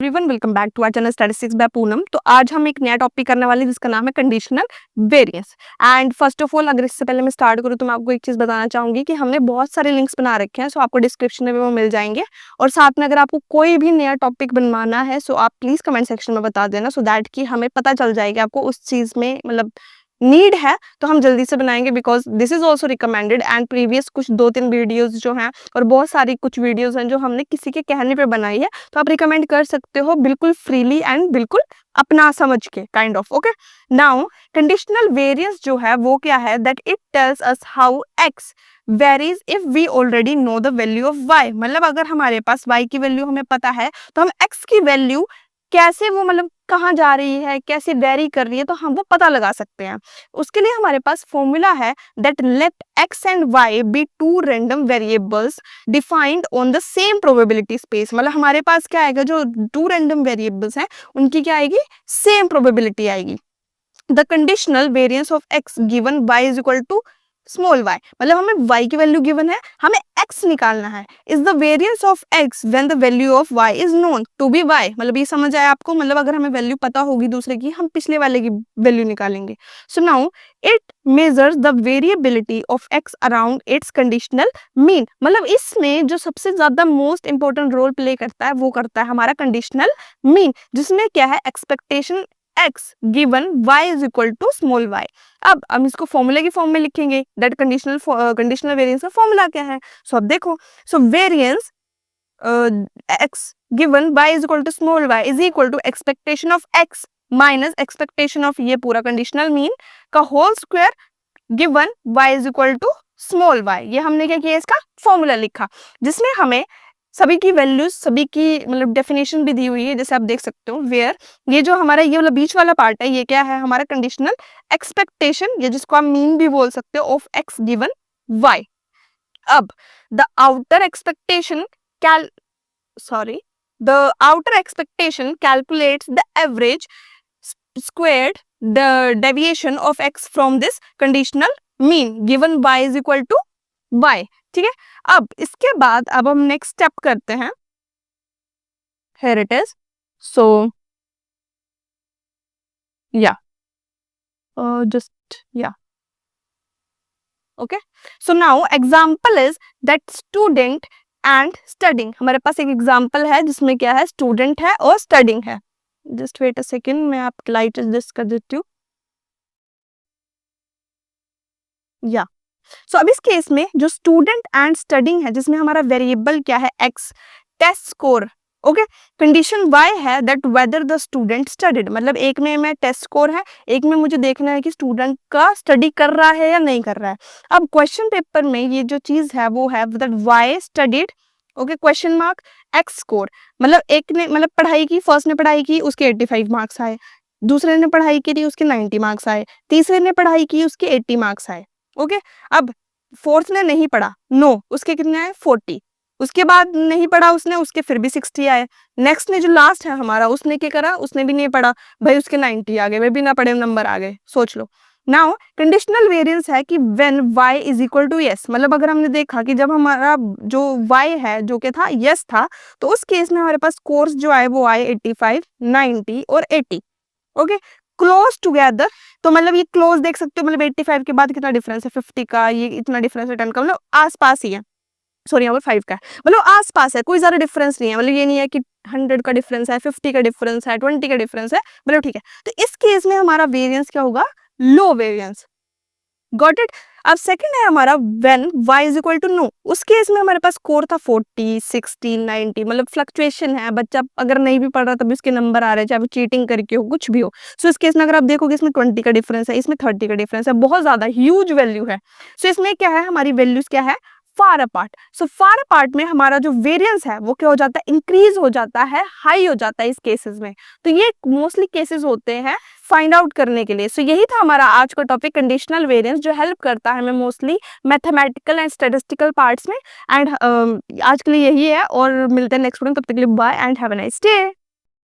Everyone welcome back to our channel statistics by Poonam. तो आज हम एक नया टॉपिक करने वाले हैं जिसका नाम है conditional variance. And first of all अगर इससे पहले मैं स्टार्ट करूँ तो मैं आपको एक चीज बताना चाहूंगी कि हमने बहुत सारे लिंक्स बना रखे हैं, सो आपको डिस्क्रिप्शन में वो मिल जाएंगे। और साथ में अगर आपको कोई भी नया टॉपिक बनवाना है सो आप प्लीज कमेंट सेक्शन में बता देना, सो दैट कि हमें पता चल जाएगा आपको उस चीज में मतलब नीड है तो हम जल्दी से बनाएंगे, because this is also recommended. And previous कुछ 2-3 वीडियोस जो हैं और बहुत सारी कुछ वीडियोस हैं जो हमने किसी के कहने पे बनाई है, तो आप रिकमेंड कर सकते हो बिल्कुल फ्रीली एंड बिल्कुल अपना समझ के kind of. Okay, now conditional variance जो है वो क्या है, that it tells us how x varies if we already know the value of y. मतलब अगर हमारे पास वाई की वैल्यू हमें पता है तो हम एक्स की वैल्यू कैसे वो मतलब कहाँ जा रही है, कैसे वेरी कर रही है, तो हम वो पता लगा सकते हैं। उसके लिए हमारे पास फॉर्मूला है that let x and y be two random variables defined on the same probability space. मतलब हमारे पास क्या आएगा, जो टू रैंडम वेरिएबल्स हैं उनकी क्या आएगी, सेम प्रोबेबिलिटी आएगी। The conditional variance of x given y is equal to small y। मतलब हमें y की वैल्यू गिवन है, हमें x निकालना है। Is the variance of x when the value of y is known to be y। मतलब ये समझ आया आपको, मतलब अगर हमें वैल्यू पता होगी दूसरे की, हम पिछले वाले की वैल्यू निकालेंगे। So now it measures the variability of x around its conditional mean. मतलब इसमें जो सबसे ज्यादा मोस्ट इंपॉर्टेंट रोल प्ले करता है वो करता है हमारा कंडीशनल मीन, जिसमें क्या है expectation x given y is equal to small y। अब हम इसको फॉर्मूले की फॉर्म में लिखेंगे, दैट कंडीशनल वेरिएंस का फॉर्मूला क्या है। सो अब देखो, so variance x given y is equal to small y is equal to expectation of x minus expectation of ये पूरा कंडीशनल मीन का whole square given y is equal to small y। ये हमने क्या किया, इसका फॉर्मूला लिखा जिसमें हमें सभी की वैल्यूज, सभी की मतलब डेफिनेशन भी दी हुई है, जैसे आप देख सकते हो। वेयर ये जो हमारा ये वाला बीच वाला पार्ट है ये क्या है, हमारा कंडीशनल एक्सपेक्टेशन, ये जिसको आप मीन भी बोल सकते हो, ऑफ एक्स गिवन वाई। अब the outer expectation the outer expectation calculates the average squared the deviation of x from this conditional mean given y is equal to y. ठीक है, अब इसके बाद अब हम नेक्स्ट स्टेप करते हैं। Here it is. So yeah, okay. So now example is that student and studying। हमारे पास एक एग्जाम्पल है जिसमें क्या है, स्टूडेंट है और स्टडिंग है। जस्ट वेट अ सेकेंड, मैं आप लाइट एडजस्ट कर देती हूँ। या सो अब इस केस में जो स्टूडेंट एंड स्टडिंग है जिसमें हमारा वेरिएबल क्या है, x, test score. Okay, condition y है that whether the student studied. मतलब एक में मैं टेस्ट स्कोर है, एक में मुझे देखना है कि स्टूडेंट का स्टडी कर रहा है या नहीं कर रहा है। अब क्वेश्चन पेपर में ये जो चीज है वो है that y studied, okay, question mark, x score. मतलब एक ने मतलब पढ़ाई की, फर्स्ट ने पढ़ाई की उसके 85 मार्क्स आए, दूसरे ने पढ़ाई की थी उसके 90 मार्क्स आए, तीसरे ने पढ़ाई की उसके 80 मार्क्स आए। ओके, अब फोर्थ ने नहीं पढ़ा, नो, उसके कितने आए, 40। उसके बाद नहीं पढ़ा उसने, उसके फिर भी 60 आए। नेक्स्ट ने जो लास्ट है हमारा, उसने क्या करा, उसने भी नहीं पढ़ा, भाई उसके 90 आ गए, वे बिना पढ़े नंबर आ गए। सोच लो। नाउ कंडीशनल वेरिएंस है कि when y is equal to yes. मतलब अगर हमने देखा कि जब हमारा जो y है जो क्या था, यस था, तो उस केस में हमारे पास कोर्स जो आए वो आए 85, 90 और 80। Okay, close together. तो मतलब ये क्लोज देख सकते हो, मतलब 85 के बाद कितना डिफरेंस है, 50 का, ये इतना डिफरेंस है 10 का, मतलब आसपास ही है। सॉरी यहाँ पर 5 का है, मतलब आसपास है, कोई ज्यादा डिफरेंस नहीं है। मतलब ये नहीं है कि 100 का डिफरेंस है, 50 का डिफरेंस है, 20 का डिफरेंस है, मतलब ठीक है। तो इस केस में हमारा वेरिएंस क्या होगा, लो वेरिएंस। Got it. अब सेकंड है हमारा when y is equal to no. उस केस में हमारे पास स्कोर था 40, 60, 90, मतलब फ्लक्चुएशन है, बच्चा अगर नहीं भी पढ़ रहा तभी उसके नंबर आ रहे हैं, चाहे वो चीटिंग करके हो, कुछ भी हो। सो इस केस में अगर आप देखोगे इसमें 20 का डिफरेंस है, इसमें 30 का डिफरेंस है, बहुत ज्यादा ह्यूज वैल्यू है। सो इसमें क्या है, हमारी वैल्यूज क्या है, फार अपार्ट। सो फार अपार्ट में हमारा जो वेरिएंस है वो क्या हो जाता है, इंक्रीज हो जाता है, हाई हो जाता है इस केसेस में। तो ये मोस्टली केसेस होते हैं फाइंड आउट करने के लिए। सो यही था हमारा आज का टॉपिक, कंडीशनल वेरिएंस, जो हेल्प करता है हमें mostly mathematical and statistical parts में। एंड आज के लिए यही है, और मिलते हैं नेक्स्ट वीडियो, तब तक के लिए bye and have a nice day.